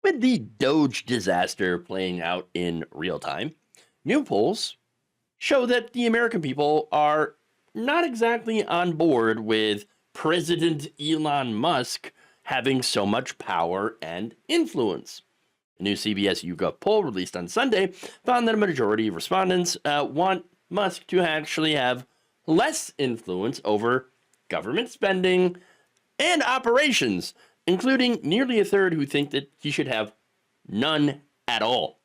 With the Doge disaster playing out in real time, new polls show that the American people are not exactly on board with President Elon Musk having so much power and influence. A new CBS YouGov poll released on Sunday found that a majority of respondents want Musk to actually have less influence over government spending and operations, including nearly a third who think that he should have none at all.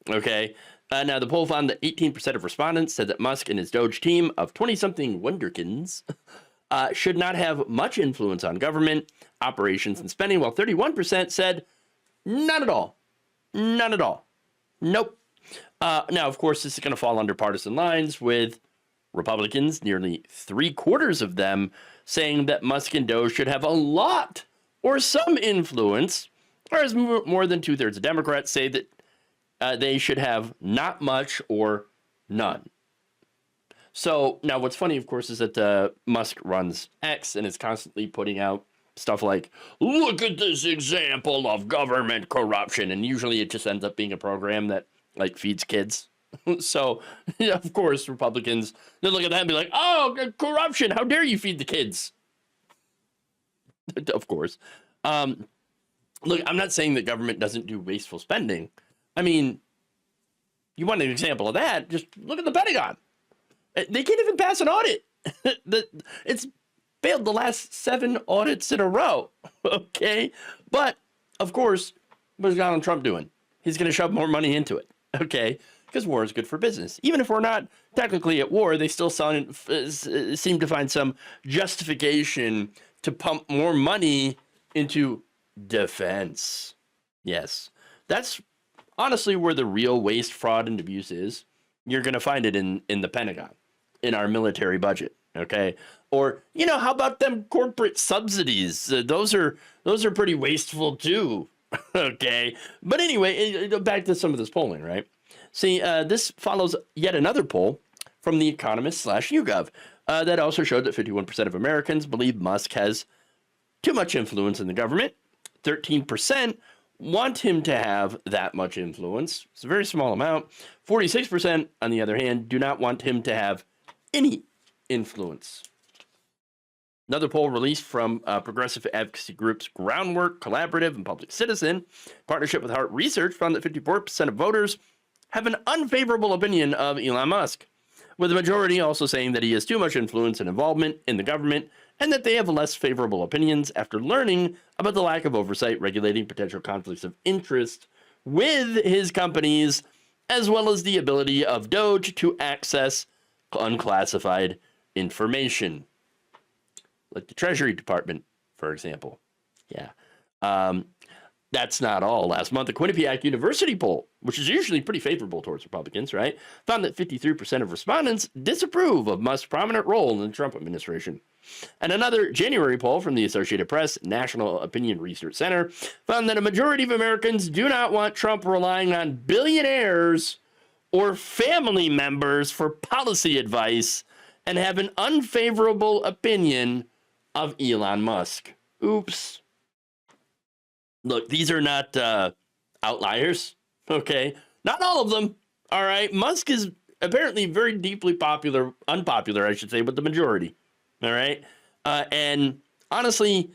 Okay. Now, the poll found that 18% of respondents said that Musk and his Doge team of 20-something wonderkins should not have much influence on government, operations, and spending, while 31% said none at all. None at all. Nope. Now, of course, this is going to fall under partisan lines, with Republicans, nearly 3/4 of them, saying that Musk and Doge should have a lot or some influence, whereas more than 2/3 of Democrats say that they should have not much or none. So now what's funny, of course, is that Musk runs X and is constantly putting out stuff like, look at this example of government corruption. And usually it just ends up being a program that like feeds kids. So, yeah, of course, Republicans, they look at that and be like, oh, corruption. How dare you feed the kids? Of course. Look, I'm not saying that government doesn't do wasteful spending. I mean, you want an example of that? Just look at the Pentagon. They can't even pass an audit. It's failed the last 7 audits in a row. Okay. But, of course, what is Donald Trump doing? He's going to shove more money into it. Okay. Because war is good for business. Even if we're not technically at war, they still seem to find some justification to pump more money into defense. Yes. That's honestly where the real waste, fraud, and abuse is. You're going to find it in the Pentagon, in our military budget, okay? Or, you know, how about them corporate subsidies? Those are pretty wasteful too, okay? But anyway, back to some of this polling, right? See, this follows yet another poll from The Economist /YouGov that also showed that 51% of Americans believe Musk has too much influence in the government. 13% want him to have that much influence. It's a very small amount. 46%, on the other hand, do not want him to have any influence. Another poll released from progressive advocacy groups Groundwork, Collaborative, and Public Citizen, partnership with Hart Research, found that 54% of voters have an unfavorable opinion of Elon Musk, with the majority also saying that he has too much influence and involvement in the government, and that they have less favorable opinions after learning about the lack of oversight regulating potential conflicts of interest with his companies, as well as the ability of Doge to access unclassified information, like the Treasury Department, for example. Yeah. That's not all. Last month, the Quinnipiac University poll, which is usually pretty favorable towards Republicans, right, found that 53% of respondents disapprove of Musk's prominent role in the Trump administration. And another January poll from the Associated Press National Opinion Research Center found that a majority of Americans do not want Trump relying on billionaires or family members for policy advice and have an unfavorable opinion of Elon Musk. Oops. Look, these are not outliers, okay? Not all of them, all right? Musk is apparently very deeply unpopular, I should say, with the majority, all right? And honestly,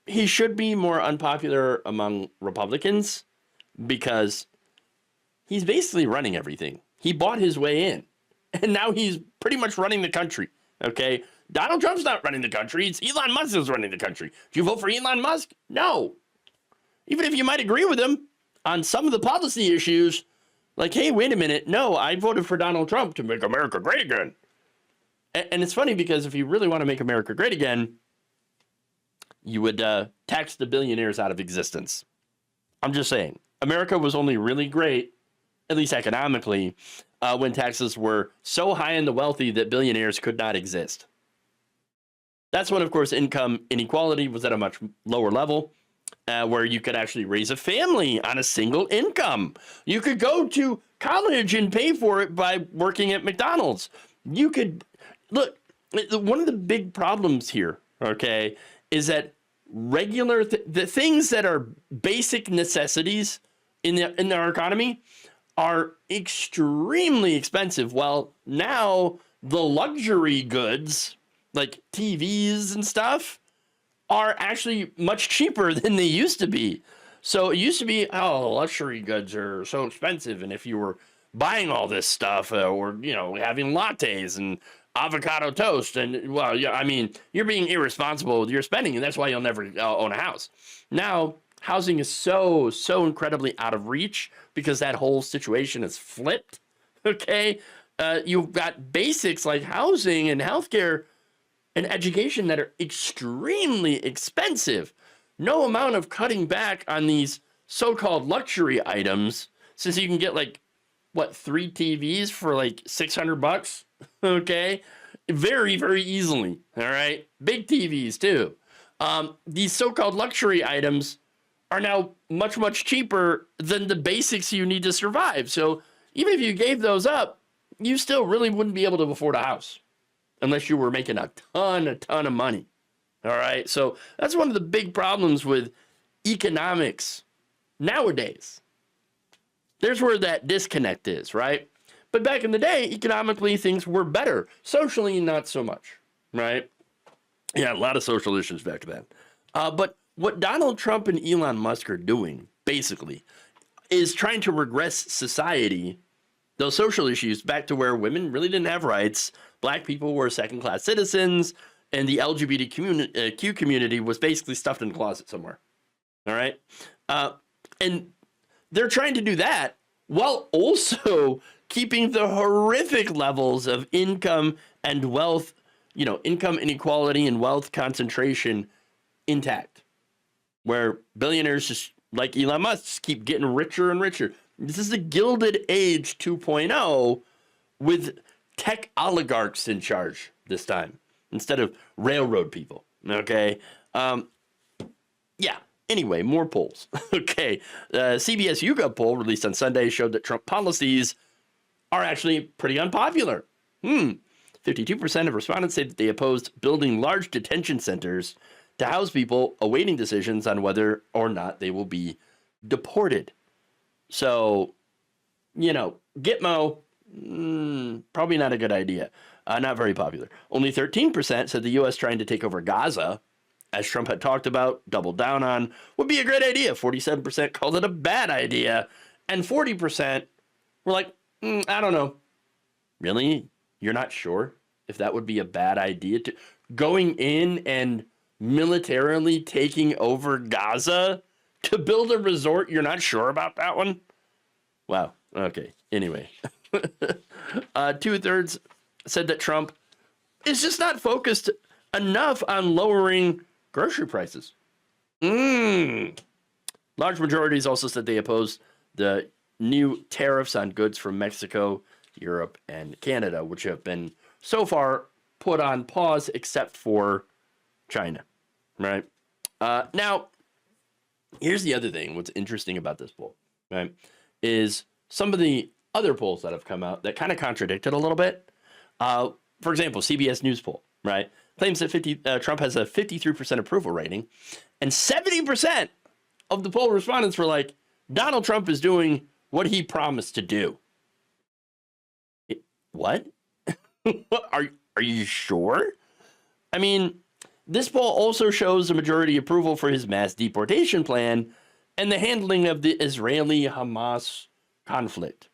he should be more unpopular among Republicans because he's basically running everything. He bought his way in, and now he's pretty much running the country, okay? Donald Trump's not running the country. It's Elon Musk who's running the country. Do you vote for Elon Musk? No. Even if you might agree with him on some of the policy issues, like, hey, wait a minute. No, I voted for Donald Trump to make America great again. And it's funny because if you really want to make America great again, you would tax the billionaires out of existence. I'm just saying. America was only really great, at least economically, when taxes were so high on the wealthy that billionaires could not exist. That's when, of course, income inequality was at a much lower level. Where you could actually raise a family on a single income. You could go to college and pay for it by working at McDonald's. You could, look, one of the big problems here, okay, is that regular the things that are basic necessities in our economy are extremely expensive. Well, now the luxury goods like TVs and stuff are actually much cheaper than they used to be. So it used to be, oh, luxury goods are so expensive, and if you were buying all this stuff or having lattes and avocado toast, and well, yeah, I mean, you're being irresponsible with your spending, and that's why you'll never own a house. Now, housing is so incredibly out of reach because that whole situation is flipped. Okay, you've got basics like housing and healthcare and education that are extremely expensive. No amount of cutting back on these so-called luxury items, since you can get like 3 TVs for like $600, okay, very easily. All right, big TVs too. These so-called luxury items are now much cheaper than the basics you need to survive. So even if you gave those up, you still really wouldn't be able to afford a house unless you were making a ton of money. All right, so that's one of the big problems with economics nowadays. There's where that disconnect is, right? But back in the day, economically, things were better. Socially, not so much, right? Yeah, a lot of social issues back then. But what Donald Trump and Elon Musk are doing, basically, is trying to regress society, those social issues, back to where women really didn't have rights, black people were second-class citizens, and the LGBTQ community was basically stuffed in a closet somewhere. All right? And they're trying to do that while also keeping the horrific levels of income and wealth, income inequality and wealth concentration intact, where billionaires just like Elon Musk just keep getting richer and richer. This is the Gilded Age 2.0 with tech oligarchs in charge this time instead of railroad people. Okay. Yeah. Anyway, more polls. Okay. CBS YouGov poll released on Sunday showed that Trump policies are actually pretty unpopular. 52% of respondents say that they opposed building large detention centers to house people awaiting decisions on whether or not they will be deported. So, Gitmo, probably not a good idea. Not very popular. Only 13% said the U.S. trying to take over Gaza, as Trump had talked about, doubled down on, would be a great idea. 47% called it a bad idea. And 40% were like, I don't know. Really? You're not sure if that would be a bad idea? Going in and militarily taking over Gaza to build a resort? You're not sure about that one? Wow. Okay. Anyway. 2/3 said that Trump is just not focused enough on lowering grocery prices. Large majorities also said they opposed the new tariffs on goods from Mexico, Europe, and Canada, which have been so far put on pause except for China, right? Now, here's the other thing. What's interesting about this poll, right, is some of the other polls that have come out that kind of contradict it a little bit. For example, CBS News poll, right, claims that Trump has a 53% approval rating, and 70% of the poll respondents were like, Donald Trump is doing what he promised to do. What? Are you sure? I mean, this poll also shows a majority approval for his mass deportation plan and the handling of the Israeli-Hamas conflict.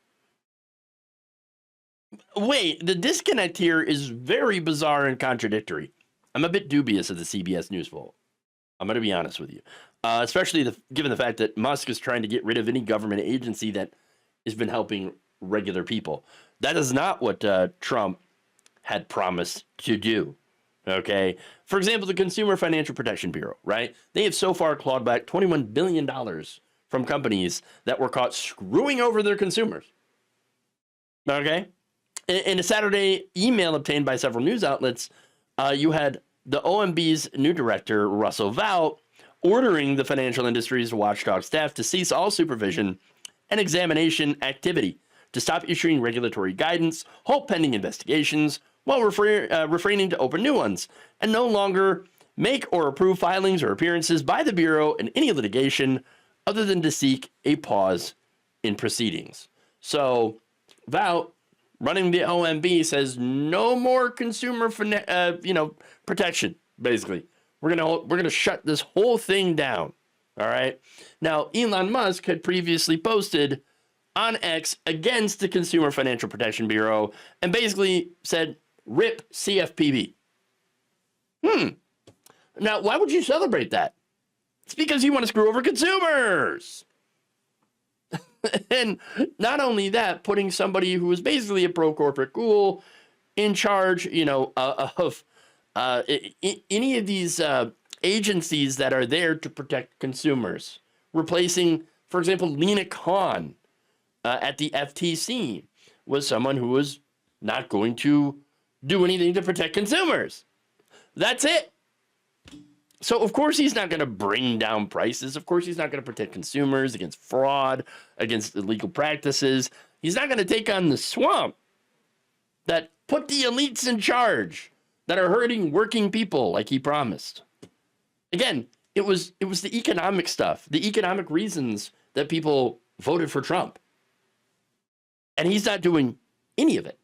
Wait, the disconnect here is very bizarre and contradictory. I'm a bit dubious of the CBS News poll. I'm going to be honest with you, especially given the fact that Musk is trying to get rid of any government agency that has been helping regular people. That is not what Trump had promised to do. Okay. For example, the Consumer Financial Protection Bureau, right? They have so far clawed back $21 billion from companies that were caught screwing over their consumers. Okay. In a Saturday email obtained by several news outlets, you had the OMB's new director, Russell Vought, ordering the financial industry's watchdog staff to cease all supervision and examination activity, to stop issuing regulatory guidance, halt pending investigations, while refraining to open new ones, and no longer make or approve filings or appearances by the Bureau in any litigation other than to seek a pause in proceedings. So Vout, running the OMB, says no more consumer protection, basically. We're gonna shut this whole thing down. All right. Now, Elon Musk had previously posted on X against the Consumer Financial Protection Bureau and basically said, rip CFPB. Now, why would you celebrate that? It's because you want to screw over consumers. And not only that, putting somebody who is basically a pro-corporate ghoul in charge, of any of these agencies that are there to protect consumers. Replacing, for example, Lena Khan at the FTC was someone who was not going to do anything to protect consumers. That's it. So, of course, he's not going to bring down prices. Of course, he's not going to protect consumers against fraud, against illegal practices. He's not going to take on the swamp that put the elites in charge that are hurting working people like he promised. Again, it was the economic stuff, the economic reasons that people voted for Trump. And he's not doing any of it.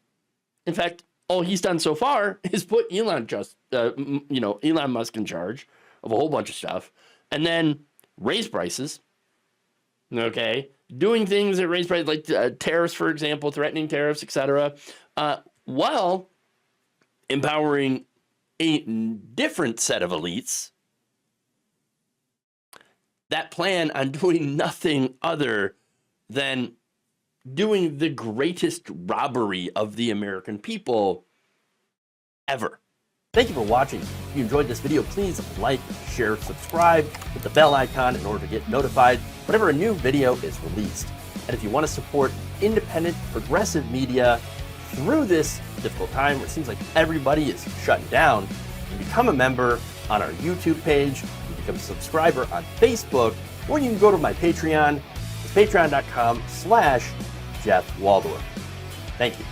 In fact, all he's done so far is put Elon Musk in charge of a whole bunch of stuff, and then raise prices. Okay, doing things that raise prices, like tariffs, for example, threatening tariffs, etc., while empowering a different set of elites that plan on doing nothing other than doing the greatest robbery of the American people ever. Thank you for watching. If you enjoyed this video, please like, share, subscribe, hit the bell icon in order to get notified whenever a new video is released. And if you want to support independent, progressive media through this difficult time where it seems like everybody is shutting down, you become a member on our YouTube page, you become a subscriber on Facebook, or you can go to my Patreon. It's patreon.com/Jeff Waldorf. Thank you.